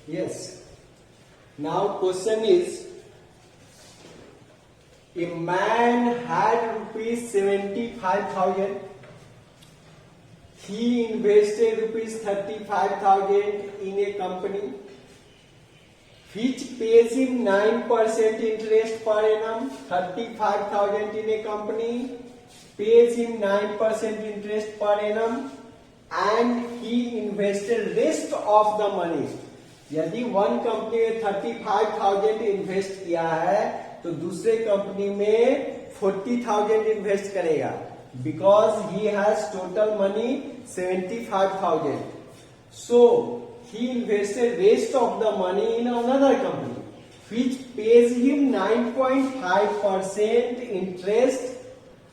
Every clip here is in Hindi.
Yes. Now question is, a man had rupees 75,000. He invested rupees 35,000 in a company which pays him 9% interest per annum. 35,000 in a company pays him 9% interest per annum, and he invested rest of the money. यदि वन कंपनी में 35,000 इन्वेस्ट किया है तो दूसरे कंपनी में 40,000 इन्वेस्ट करेगा, because he has total money 75,000. So he invested rest of the money in another company which pays him 9.5% interest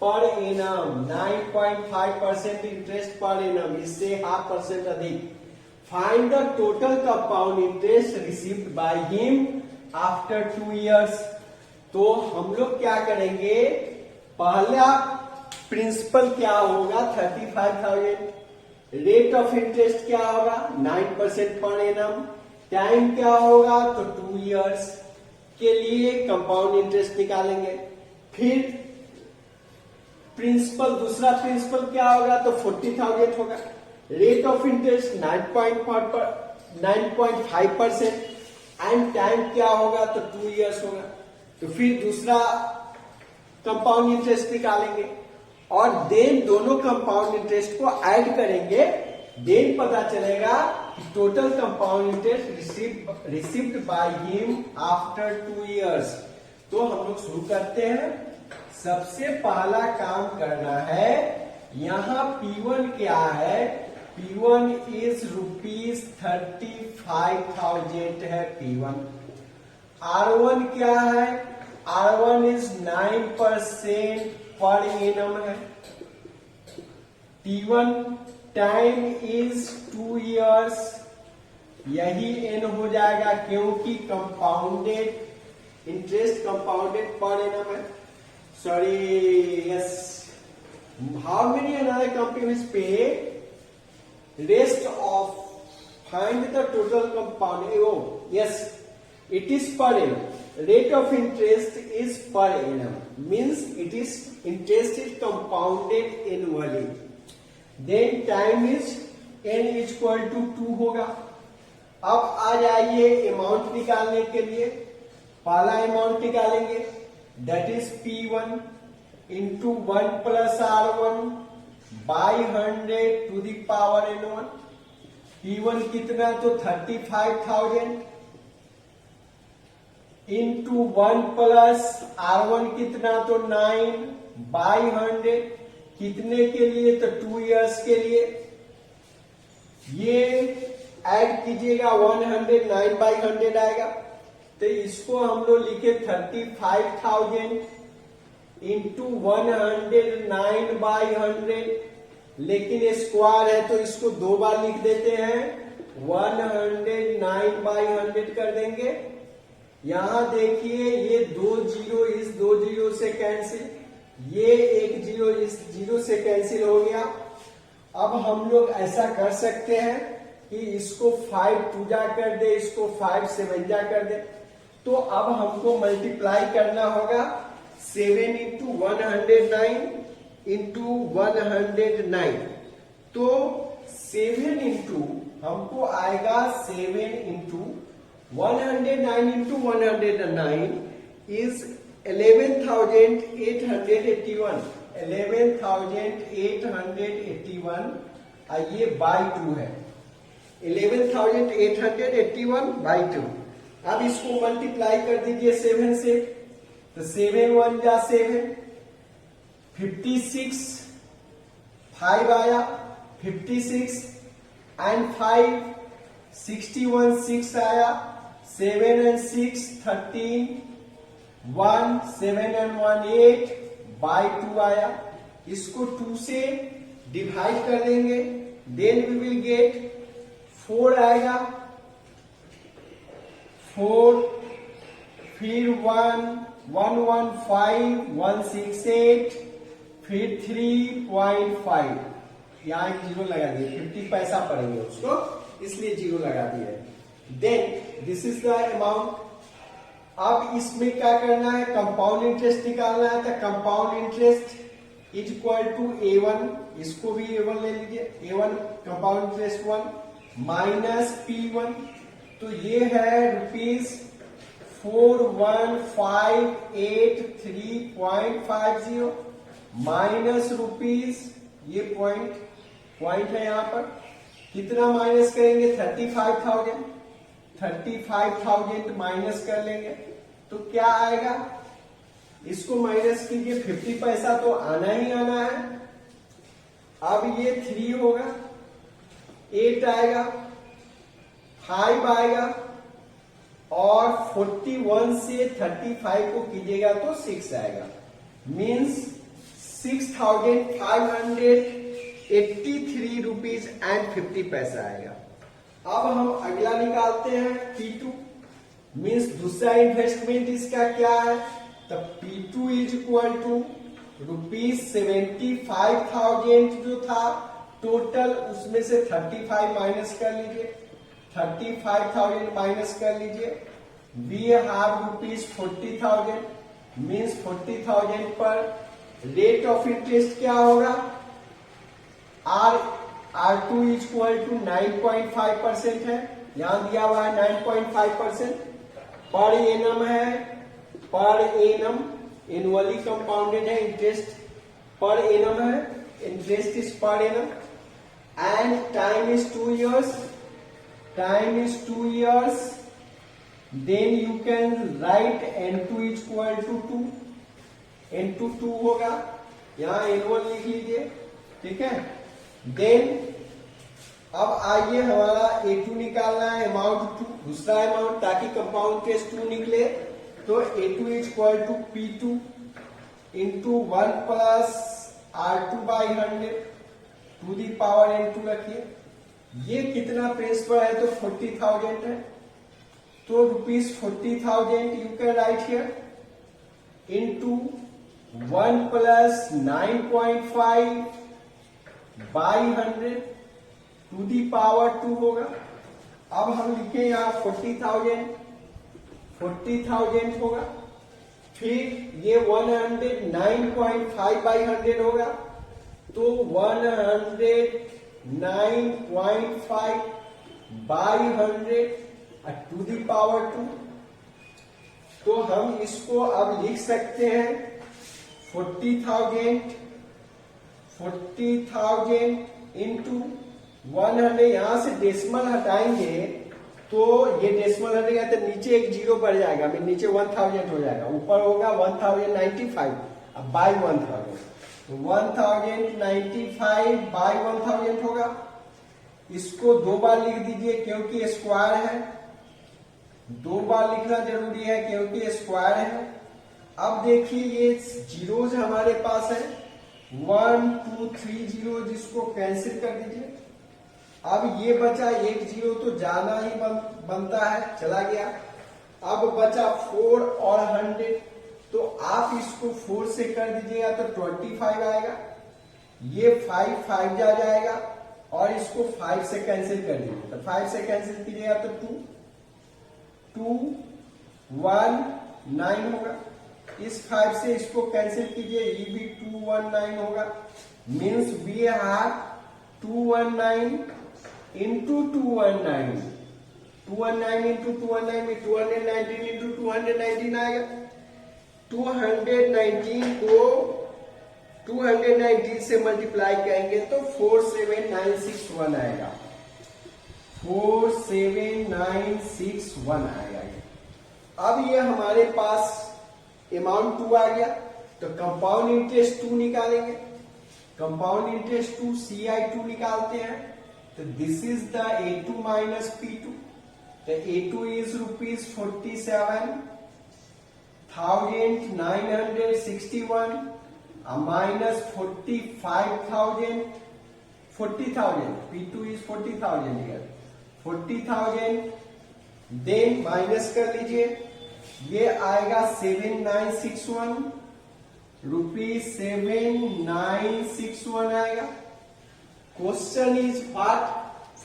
per annum. 9.5% interest per annum, इससे 0.5% अधिक. Find the total compound interest received by him after 2 years. तो हम लोग क्या करेंगे, पहला प्रिंसिपल क्या होगा 35,000, रेट ऑफ इंटरेस्ट क्या होगा 9% पर एनम, टाइम क्या होगा तो 2 इयर्स के लिए कंपाउंड इंटरेस्ट निकालेंगे. फिर प्रिंसिपल, दूसरा प्रिंसिपल क्या होगा तो 40,000 होगा. Rate of interest 9.5% and time क्या होगा तो 2 इयर्स होगा. तो फिर दूसरा कंपाउंड इंटरेस्ट निकालेंगे और देन दोनों कंपाउंड इंटरेस्ट को ऐड करेंगे. देन पता चलेगा कि total compound interest received by him after 2 years. तो हम लोग शुरू करते हैं. सबसे पहला काम करना है, यहां P1 क्या है, P1 इज रुपीज 35,000 है. P1 R1 क्या है, R1 इज 9% पर एनम है. T1 टाइम इज 2 इयर्स, यही एन हो जाएगा क्योंकि compounded interest compounded per annum है. Sorry, yes. How many another companies pay rest of, find the total compound. Yes, it is per annum. Rate of interest is per annum, means it is interest is compounded annually. Then time is n is equal to 2 होगा. अब आ जाइए अमाउंट निकालने के लिए. पहला अमाउंट निकालेंगे, that is P1 into 1 plus R1 by 100 to the power n1. P1 कितना तो 35,000 इंटू 1 प्लस R1 कितना तो 9 बाई 100, कितने के लिए तो 2 इयर्स के लिए. ये ऐड कीजिएगा 100, 9 बाई 100 आएगा. तो इसको हम लोग लिखे 35,000 इंटू 100 9 बाई 100, लेकिन स्क्वायर है तो इसको 2 बार लिख देते हैं. 100 9 बाई 100 कर देंगे. यहां देखिए ये 2 जीरो इस 2 जीरो से कैंसिल, ये 1 जीरो इस जीरो से कैंसिल हो गया. अब हम लोग ऐसा कर सकते हैं कि इसको 5 2 जा कर दे, इसको 5 7 जा कर दे. तो अब हमको मल्टीप्लाई करना होगा 7 इंटू 109 इंटू 109. तो 7 इंटू हमको आएगा 7 इंटू 109 into 109 is 11,881. 11,881 ये बाई 2 है. 11,881 बाई 2. अब इसको मल्टीप्लाई कर दीजिए 7 से. तो 7 1 जा 7, 56, 5 आया 56 एंड 5 61, 6 आया. 7 and 6 13, 1 7 and 1 8 बाई 2 आया. इसको 2 से डिवाइड कर देंगे. देन वी विल गेट 4 आएगा. 4 फिर 1 1 1 5 1 6 8 फिर 3.5. यहाँ एक जीरो लगा दिए, 50 पैसा पड़ेंगे उसको, इसलिए जीरो लगा दिए. Then this is the amount. अब इसमें क्या करना है, कंपाउंड इंटरेस्ट निकालना है। तो compound interest is equal to A1, इसको भी A1 ले लीजिए, A1 compound interest 1 minus P1, तो ये है ₹41583.50 माइनस रुपीज, ये पॉइंट है यहां पर, कितना माइनस करेंगे 35,000 माइनस कर लेंगे तो क्या आएगा, इसको माइनस कीजिए, 50 पैसा तो आना ही आना है। अब ये 3 होगा, 8 आएगा, 5 आएगा, और 41 से 35 को कीजिएगा तो 6 आएगा, मीन्स 6,583 ₹50 आएगा। अब हम अगला निकालते हैं P2, मीन्स दूसरा इन्वेस्टमेंट इसका क्या है, तो P2 इज इक्वल टू ₹75,000 जो था टोटल, उसमें से 35 माइनस कर लीजिए, 35,000 माइनस कर लीजिए, वी हैव ₹40,000, मीन्स 40,000 पर रेट ऑफ इंटरेस्ट क्या होगा, R2 इज इक्वल टू 9.5% है, यहां दिया हुआ है 9.5%, पर एनम है, पर एनम एनुअली कंपाउंडेड है, इंटरेस्ट पर एनम है, interest is per annum, and time is 2 years, then you can write N2 is equal to 2, N2 2 होगा, यहां N1 लिख लीजिए, ठीक है। देन अब आइए हमारा A2 निकालना है, अमाउंट 2, दूसरा अमाउंट, ताकि कंपाउंड इंटरेस्ट 2 निकले, तो A2 is equal to P2 into 1 plus R2 by 100 to the power N2 रखिए। ये कितना प्रिंसिपल है, तो 40,000 है, तो ₹40,000 you can write here into 1 plus 9.5 by 100 to the power 2 होगा। अब हम लिखे यहां 40,000 होगा, फिर ये 109.5 by 100 होगा, तो 109.5 by 100 टू दी पावर 2, तो हम इसको अब लिख सकते हैं 40,000 इंटू 100, यहां से डेसिमल हटाएंगे तो ये डेसिमल हटेगा तो नीचे एक जीरो बढ़ जाएगा, नीचे 1000 हो जाएगा, ऊपर होगा 1095, अब बाई 1000, तो 1095 बाई 1000 होगा। इसको 2 बार लिख दीजिए क्योंकि स्क्वायर है, 2 बार लिखना जरूरी है क्योंकि स्क्वायर है। अब देखिए ये जीरोज हमारे पास है, 1 2 3 जीरो, जिसको कैंसिल कर दीजिए। अब ये बचा एक जीरो, तो जाना ही बनता है, चला गया। अब बचा 4 और 100, तो आप इसको 4 से कर दीजिएगा तो 25 आएगा, ये 5 जा जाएगा, और इसको 5 से कैंसिल कर दीजिए, तो 5 से कैंसिल कीजिएगा तो 219 होगा। इस 5 से इसको कैंसिल कीजिए, ये भी 219 होगा, means we have 219 into 219, 219 into 219 में 219 इंटू 219 आएगा, 219 को 219 से मल्टीप्लाई करेंगे तो 47961 आएगा, 47961 आएगा। अब ये हमारे पास अमाउंट 2 आ गया, तो कंपाउंड इंटरेस्ट 2 निकालेंगे, कंपाउंड इंटरेस्ट 2 CI2 निकालते हैं, तो this is the A2 minus P2, तो A2 is ₹47,961 minus 40,000, P2 is 40,000 here, 40,000 then minus कर लीजिए, ये आएगा 7961 ₹7961 आएगा। Question is what,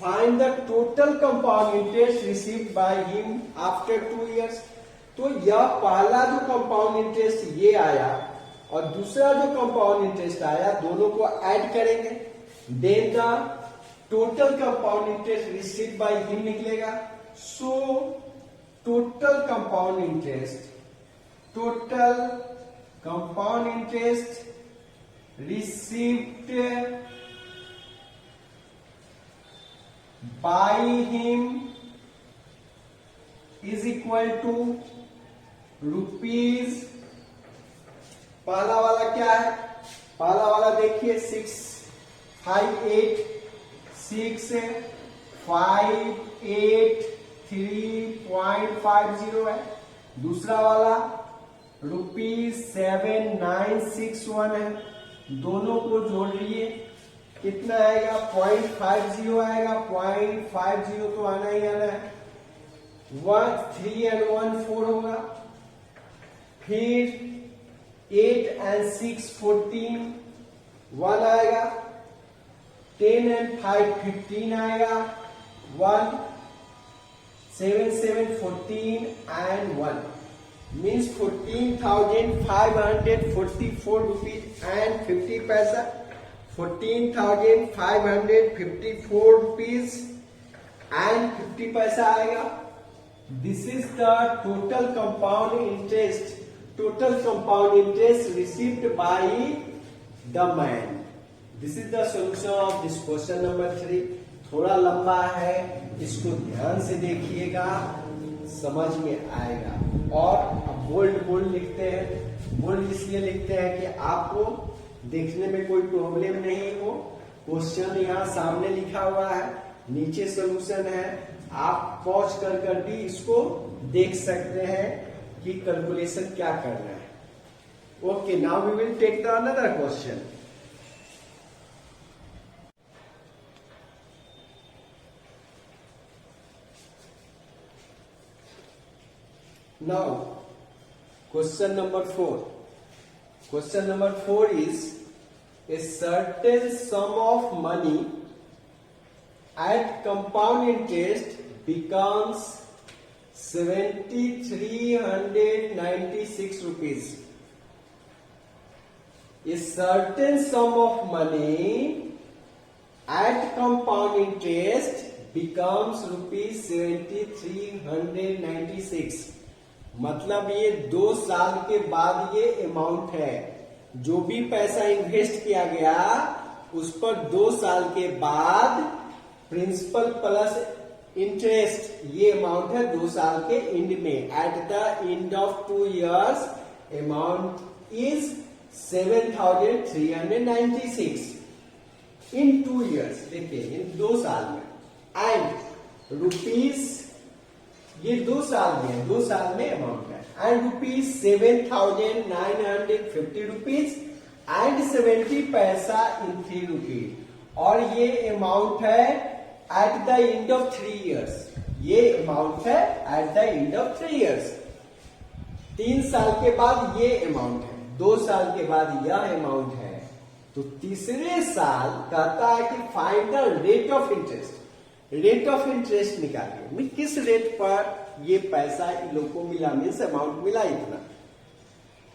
find the total compound interest received by him after 2 years। तो यह पहला जो कंपाउंड इंटरेस्ट ये आया और दूसरा जो कंपाउंड इंटरेस्ट आया, दोनों को ऐड करेंगे, then the total compound interest received by him निकलेगा। So total compound interest received by him is equal to rupees, पहला वाला क्या है, पहला वाला देखिए 658,653.50 है। दूसरा वाला ₹7961 है। दोनों को जोड़ लिए कितना आएगा, 0.50 आएगा। 0.50 तो आना ही आना है। 3 and 1 4 होगा। फिर 8 and 6 14 1 आएगा। 10 and 5 15 आएगा 1। 7 7 14 and 1 means 14,544 rupees and 50 paisa। 14,554 rupees and 50 paisa आएगा। This is the total compound interest received by the man। This is the solution of this question number 3। थोड़ा लंबा है, इसको ध्यान से देखिएगा, समझ में आएगा। और अब बोल्ड लिखते हैं। बोल्ड इसलिए लिखते हैं कि आपको देखने में कोई प्रॉब्लम नहीं हो। क्वेश्चन यहाँ सामने लिखा हुआ है, नीचे सॉल्यूशन है, आप पॉज कर भी इसको देख सकते हैं कि कैलकुलेशन क्या करना है। Okay, now we will take the another question. Now, question number 4. Question number 4 is a certain sum of money at compound interest becomes 7,396 rupees. A certain sum of money at compound interest becomes rupees 7,396। मतलब ये 2 साल के बाद ये अमाउंट है, जो भी पैसा इन्वेस्ट किया गया उस पर 2 साल के बाद प्रिंसिपल प्लस इंटरेस्ट, ये अमाउंट है 2 साल के एंड में। Eight the end of 2 years amount is 7,396 in 2 years। देखिए इन 2 साल में। एंड रुपीज, ये 2 साल में है, 2 साल में अमाउंट है। एंड रुपीज 7,950 रुपीज एंड 70 पैसा इन 3 रुपीज। और ये अमाउंट है eight the end of 3 years। ये अमाउंट है eight the end of 3 years। 3 साल के बाद ये अमाउंट है, 2 साल के बाद यह अमाउंट है। तो तीसरे साल कहता है कि find the rate of interest. Rate of interest निकालिए, किस रेट पर ये पैसा इन लोगों को मिला, मीन्स अमाउंट मिला इतना।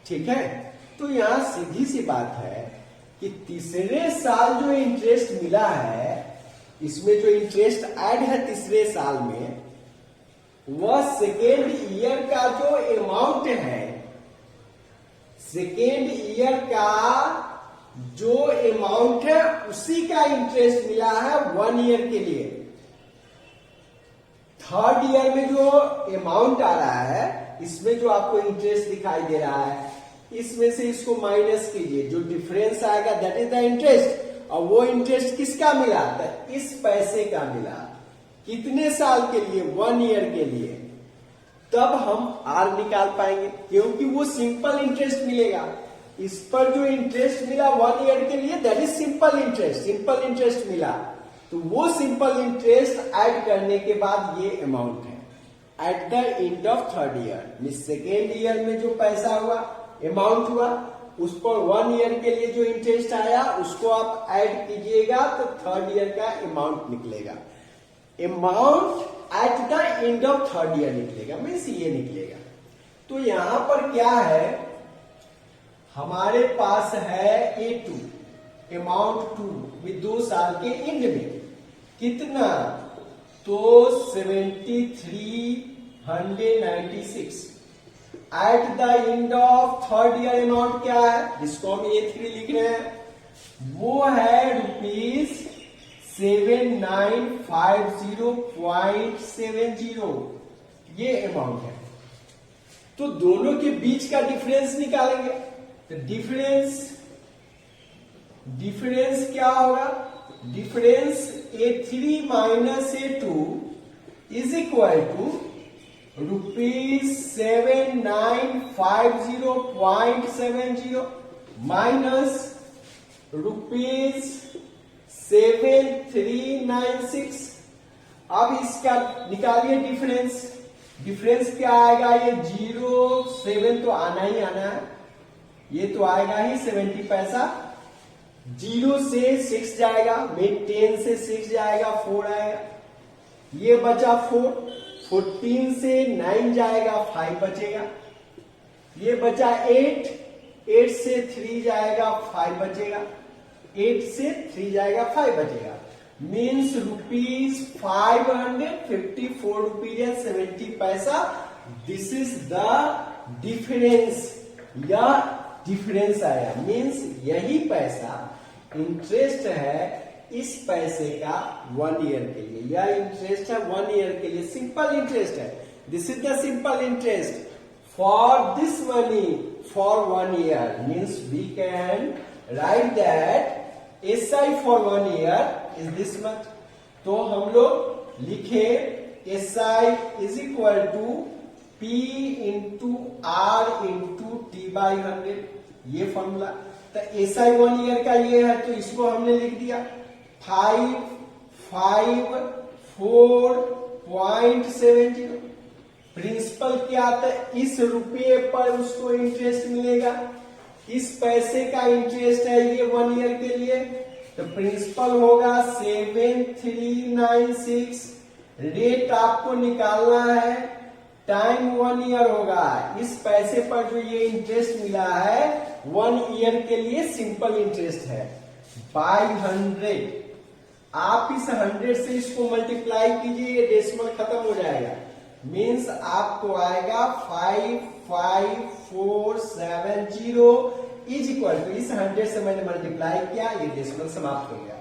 ठीक है, तो यहां सीधी सी बात है कि तीसरे साल जो इंटरेस्ट मिला है, इसमें जो इंटरेस्ट ऐड है तीसरे साल में, वह सेकेंड ईयर का जो अमाउंट है, सेकेंड ईयर का जो अमाउंट है उसी का इंटरेस्ट मिला है 1 year के लिए। 3rd year में जो अमाउंट आ रहा है, इसमें जो आपको इंटरेस्ट दिखाई दे रहा है, इसमें से इसको माइनस कीजिए, जो डिफरेंस आएगा दैट इज द इंटरेस्ट। और वो इंटरेस्ट किसका मिला, तो इस पैसे का मिला। कितने साल के लिए, 1 year के लिए। तब हम आर निकाल पाएंगे, क्योंकि वो सिंपल इंटरेस्ट मिलेगा। इस पर जो इंटरेस्ट मिला 1 year के लिए, दैट इज सिंपल इंटरेस्ट मिला। तो वो सिंपल इंटरेस्ट ऐड करने के बाद ये अमाउंट है eight the end of 3rd year। Means second year में जो पैसा हुआ, अमाउंट हुआ, उस पर 1 year के लिए जो इंटरेस्ट आया उसको आप ऐड कीजिएगा तो 3rd year का अमाउंट निकलेगा। Amount at the end of third year निकलेगा, मीन्स ये निकलेगा। तो यहां पर क्या है, हमारे पास है A2 अमाउंट 2 विद 2 साल के एंड में कितना, तो 7396 eight the end of third year amount क्या है, जिसको हम A3 लिख रहे हैं, वो है ₹7950.70, ये अमाउंट है। तो दोनों के बीच का डिफरेंस निकालेंगे, तो डिफरेंस क्या होगा, difference A3 minus A2 is equal to ₹7950.70 minus ₹7396। अब इसका निकालिए डिफरेंस क्या आएगा, ये 07 तो आना ही आना है, ये तो आएगा ही 70 पैसा, 0 से 6 जाएगा, में 10 से 6 जाएगा, 4 आएगा, ये बचा 4, 14 से 9 जाएगा, 5 बचेगा, ये बचा 8 से 3 जाएगा, 5 बचेगा, 8 से 3 जाएगा, 5 बचेगा, means ₹554.70। This is the difference, या डिफरेंस आया, मीन्स यही पैसा इंटरेस्ट है इस पैसे का 1 ईयर के लिए, यह इंटरेस्ट है 1 ईयर के लिए, सिंपल इंटरेस्ट है। This is the simple interest for this money for 1 year, means we can write that SI for 1 year is this much. तो हम लोग लिखे SI is equal to P into R into T/100, ये फॉर्मूला। तो SI 1 ईयर का ये है, तो इसको हमने लिख दिया 554.70। प्रिंसिपल क्या आता है, इस रुपये पर उसको इंटरेस्ट मिलेगा, इस पैसे का इंटरेस्ट है ये 1 ईयर के लिए, तो प्रिंसिपल होगा 7396, रेट आपको निकालना है, टाइम 1 ईयर होगा, इस पैसे पर जो ये इंटरेस्ट मिला है 1 ईयर के लिए सिंपल इंटरेस्ट है, बाय 100। आप इस 100 से इसको मल्टीप्लाई कीजिए, ये डेसिमल खत्म हो जाएगा, मीन्स आपको आएगा 55470 इज इक्वल टू, इस 100 से मैंने मल्टीप्लाई किया, ये डेसिमल समाप्त हो गया,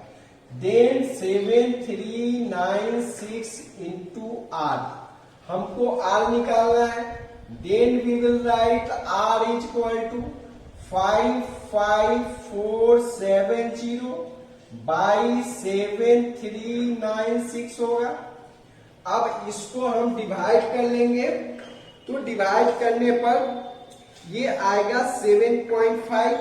देन 7396 इंटू R, हमको R निकालना है, then we will write R is equal to 55470 by 7396 होगा। अब इसको हम डिवाइड कर लेंगे, तो डिवाइड करने पर ये आएगा 7.5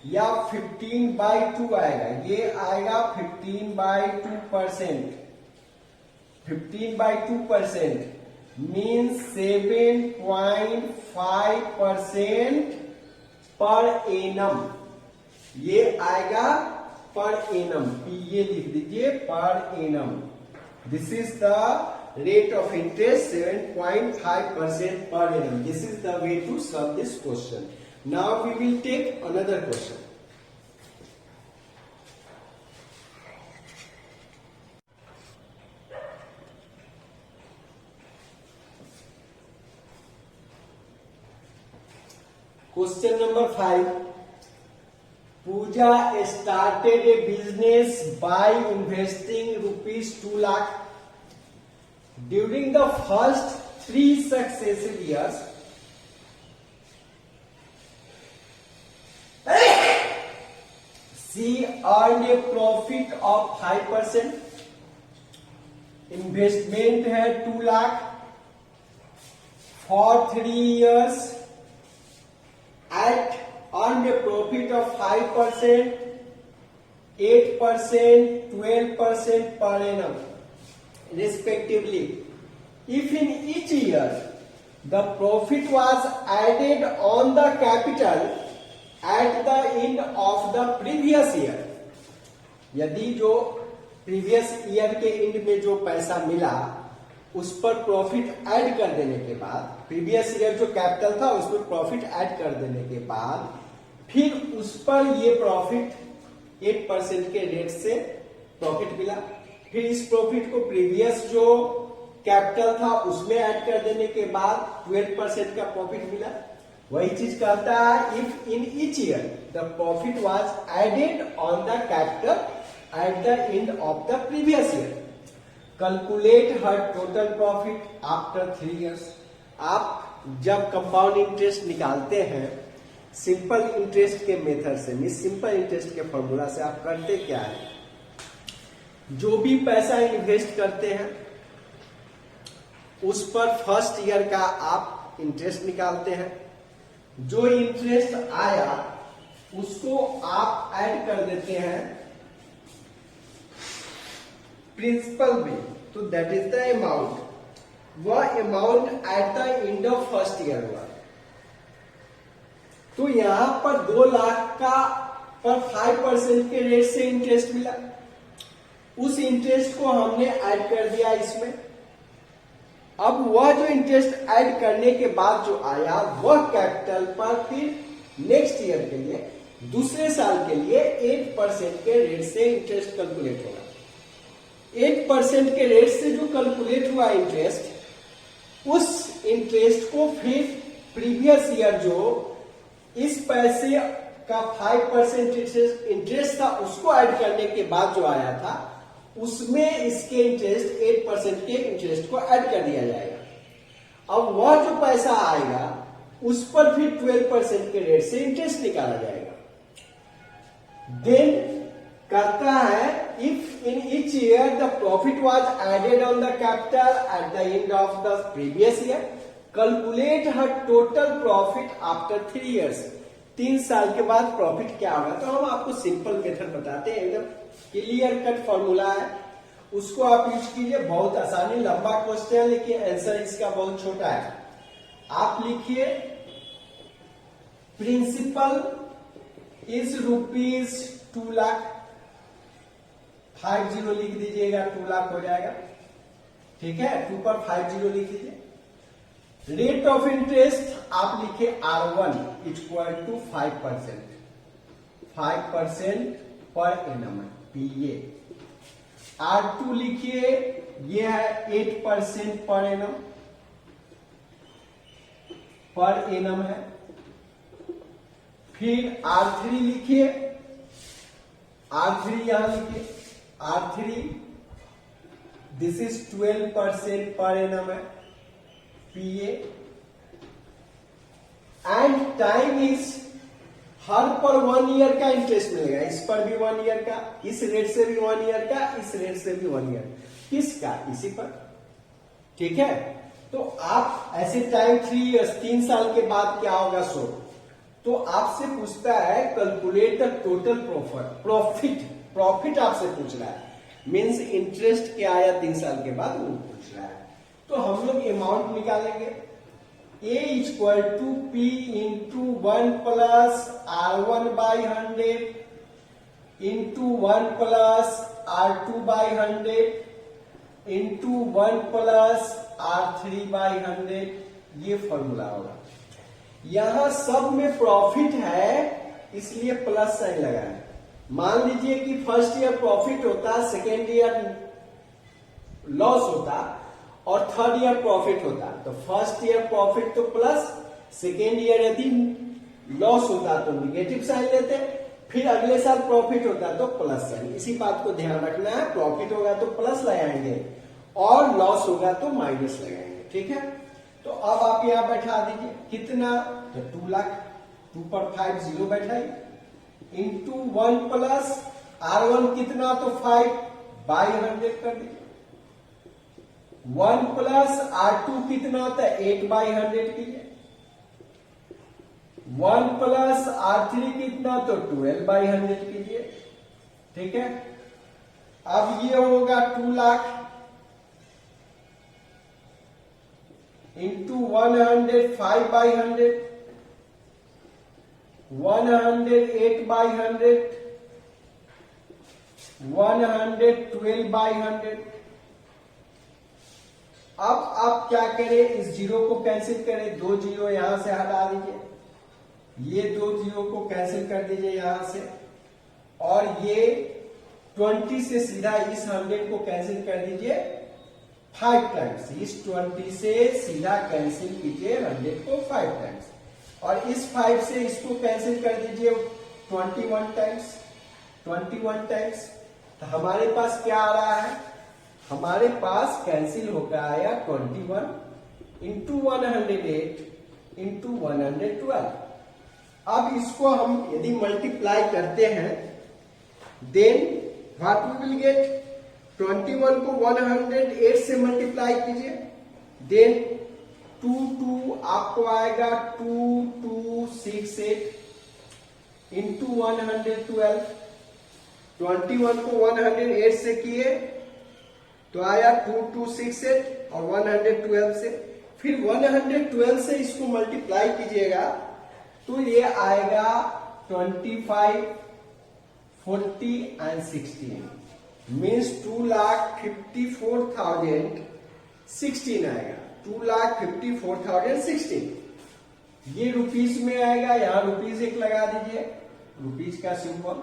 या 15/2 आएगा, ये आएगा 15/2%, 15/2% मीन्स 7.5% पर एनम, ये आएगा पर एनम, ये लिख दीजिए per annum. This is the rate of interest 7.5% per annum. This is the way to solve this question. Now we will take another question. Question number 5. Pooja started a business by investing ₹2 lakh. During the first 3 successive years, she earned a profit of 5%. Investment है 2 lakh for 3 years at earned a profit of 5%, 8%, 12% per annum respectively. If in each year the profit was added on the capital at the end of the previous year, यदि जो प्रीवियस ईयर के एंड में जो पैसा मिला उस पर प्रॉफिट ऐड कर देने के बाद, प्रीवियस ईयर जो कैपिटल था उसमें प्रॉफिट ऐड कर देने के बाद फिर उस पर ये प्रॉफिट 8% के रेट से प्रॉफिट मिला। फिर इस प्रॉफिट को प्रीवियस जो कैपिटल था उसमें ऐड कर देने के बाद 12% का प्रॉफिट मिला। वही चीज कहता है if in each year the profit was added on the capital at the end of the previous year, calculate her total profit after 3 years। आप जब कंपाउंड इंटरेस्ट निकालते हैं सिंपल इंटरेस्ट के मेथड से, मीन सिंपल इंटरेस्ट के फॉर्मूला से, आप करते क्या है, जो भी पैसा इन्वेस्ट करते हैं उस पर फर्स्ट ईयर का आप इंटरेस्ट निकालते हैं। जो इंटरेस्ट आया उसको आप ऐड कर देते हैं प्रिंसिपल में, तो दैट इज द अमाउंट। वह amount at the end of first year हुआ। तो यहां पर 2 लाख का पर 5% के रेट से इंटरेस्ट मिला। उस इंटरेस्ट को हमने ऐड कर दिया इसमें। अब वह जो इंटरेस्ट ऐड करने के बाद जो आया वह कैपिटल पर फिर नेक्स्ट ईयर के लिए, दूसरे साल के लिए 8% के रेट से इंटरेस्ट कैलकुलेट होगा। 8% के रेट से जो कैलकुलेट हुआ इंटरेस्ट, उस इंटरेस्ट को फिर प्रीवियस ईयर जो इस पैसे का 5% इंटरेस्ट था उसको ऐड करने के बाद जो आया था उसमें इसके इंटरेस्ट 8% के इंटरेस्ट को ऐड कर दिया जाएगा। अब वह जो पैसा आएगा उस पर फिर 12% के रेट से इंटरेस्ट निकाला जाएगा। देन कहता है if in each year the profit was added on the capital at the end of the previous year, calculate her total profit after 3 years। 3 साल के बाद प्रॉफिट क्या होगा। तो हम आपको सिंपल मेथड बताते हैं, एकदम क्लियर कट फॉर्मूला है, उसको आप यूज कीजिए। बहुत आसानी, लंबा क्वेश्चन है लेकिन आंसर इसका बहुत छोटा है। आप लिखिए प्रिंसिपल इज ₹2 लाख, 50 लिख दीजिएगा, 2 लाख हो जाएगा। ठीक है, 2 पर 50 लिख दीजिए। रेट ऑफ इंटरेस्ट आप लिखे R1 इक्वल टू 5%, 5% पर एनम है PA। R2 लिखिए, ये है 8% पर एनम है। फिर R3 लिखिए, R3 यहां लिखिए, R3 दिस इज 12% पर एनम है PA। एंड टाइम इज, हर पर 1 ईयर का इंटरेस्ट मिलेगा। इस पर भी 1 ईयर का, इस रेट से भी 1 ईयर का, इस रेट से भी 1 ईयर। किसका? इसी पर। ठीक है, तो आप ऐसे टाइम 3 years, 3 साल के बाद क्या होगा सो, तो आपसे पूछता है कैलकुलेट द टोटल प्रॉफिट आपसे पूछ रहा है, मीन्स इंटरेस्ट क्या आया 3 साल के बाद वो पूछ रहा है। तो हम लोग अमाउंट निकालेंगे, A equal to P into 1 plus R1/100 into 1 plus R2/100 into 1 plus R3/100, ये फॉर्मूला होगा। यहां सब में प्रॉफिट है इसलिए प्लस साइन लगाए। मान लीजिए कि फर्स्ट ईयर प्रॉफिट होता, सेकेंड ईयर लॉस होता और थर्ड ईयर प्रॉफिट होता, तो फर्स्ट ईयर प्रॉफिट तो प्लस, सेकेंड ईयर यदि लॉस होता तो निगेटिव साइन लेते, फिर अगले साल प्रॉफिट होता तो प्लस साइन। इसी बात को ध्यान रखना है, प्रॉफिट होगा तो प्लस लगाएंगे और लॉस होगा तो माइनस लगाएंगे। ठीक है, तो अब आप यहां बैठा दीजिए कितना, तो 2 लाख, 2 पर 50 बैठाइए, इंटू 1 प्लस R1 कितना, तो 5/100 कर दीजिए, 1 प्लस R2 कितना होता है, 8/100 कीजिए, 1 प्लस R3 कितना, तो 12/100 कीजिए। ठीक है, अब ये होगा 2 लाख इंटू 100 5/100, 100 8/100, 112/100। अब आप क्या करें, इस जीरो को कैंसिल करें, दो जीरो यहां से हटा दीजिए, ये दो जीरो को कैंसिल कर दीजिए यहां से, और ये 20 से सीधा इस 100 को कैंसिल कर दीजिए 5 टाइम्स। इस 20 से सीधा कैंसिल कीजिए 100 को 5 टाइम्स, और इस 5 से इसको कैंसिल कर दीजिए 21 टाइम्स। तो हमारे पास क्या आ रहा है, हमारे पास कैंसिल होकर आया 21 इंटू 108 इंटू 112। अब इसको हम यदि मल्टीप्लाई करते हैं, then what we will get, 21 को 108 से मल्टीप्लाई कीजिए, देन 2 आपको आएगा 2268 इंटू 112। 21 को 108 से किए तो आया 2268, और 112 से, फिर 112 से इसको मल्टीप्लाई कीजिएगा तो ये आएगा 25, 40 एंड 16, मीन्स 2,54,016 आएगा। 2,54,016 ये रुपीज में आएगा, यहां रुपीज एक लगा दीजिए, रुपीज का सिंबल।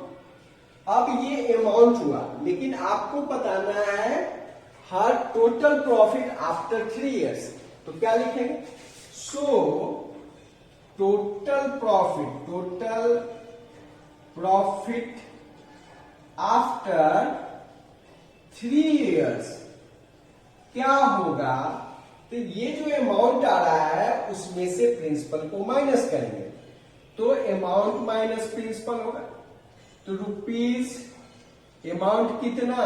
अब ये अमाउंट हुआ, लेकिन आपको बताना है हर टोटल प्रॉफिट आफ्टर 3 इयर्स। तो क्या लिखेंगे, so total profit after 3 years क्या होगा। तो ये जो अमाउंट आ रहा है उसमें से प्रिंसिपल को माइनस करेंगे, तो अमाउंट माइनस प्रिंसिपल होगा। तो रुपीज अमाउंट कितना,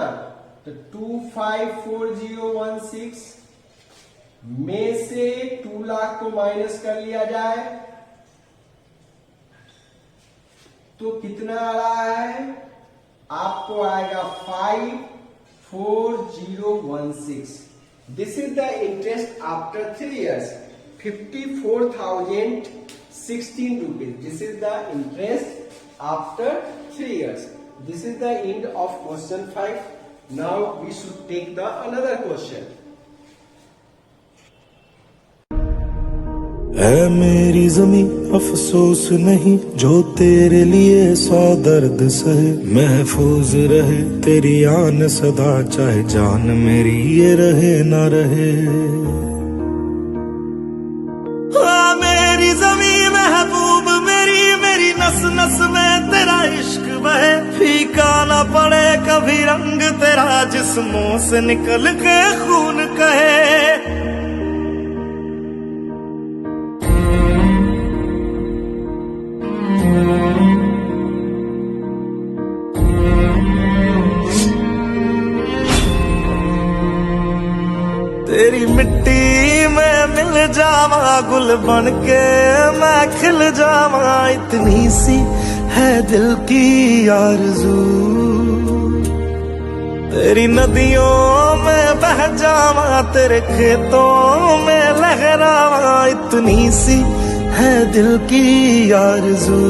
तो 254016 में से 2 लाख को माइनस कर लिया जाए तो कितना आ रहा है, आपको आएगा 54016। This is the interest after 3 years, 54,016 rupees. This is the interest after 3 years. This is the end of question 5. Now we should take the another question. ऐ मेरी ज़मीं अफसोस नहीं, जो तेरे लिए 100 दर्द सहे, महफूज रहे तेरी आन सदा, चाहे जान मेरी ये रहे ना रहे। मेरी ज़मीं महबूब मेरी, मेरी नस नस में तेरा इश्क बहे, फीका ना पड़े कभी रंग तेरा, जिस्मों से निकल के खून कहे। तेरी मिट्टी में मिल जावा, गुल बन के मैं खिल जावा, इतनी सी है दिल की आरज़ू। तेरी नदियों में बह जावा, तेरे खेतों में लहरावा, इतनी सी है दिल की आरज़ू।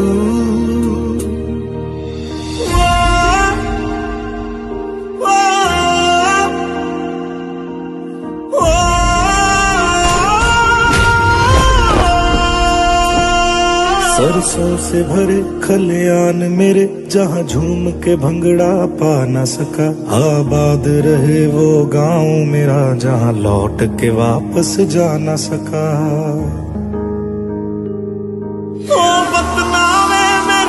सरसों से भरे खलियान मेरे, जहाँ झूम के भंगड़ा पा न सका, आबाद रहे वो गांव मेरा, जहाँ लौट के वापस जा न सका।